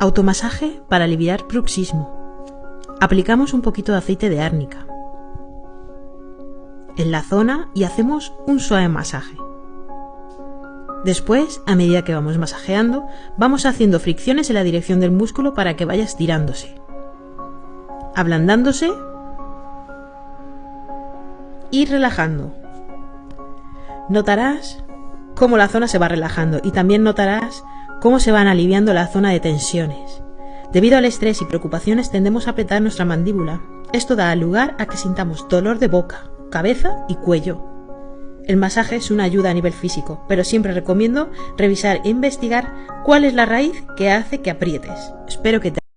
Automasaje para aliviar bruxismo. Aplicamos un poquito de aceite de árnica en la zona y hacemos un suave masaje. Después, a medida que vamos masajeando, vamos haciendo fricciones en la dirección del músculo para que vaya estirándose, ablandándose y relajando. Notarás cómo la zona se va relajando y también notarás cómo se van aliviando la zona de tensiones. Debido al estrés y preocupaciones tendemos a apretar nuestra mandíbula. Esto da lugar a que sintamos dolor de boca, cabeza y cuello. El masaje es una ayuda a nivel físico, pero siempre recomiendo revisar e investigar cuál es la raíz que hace que aprietes. Espero que te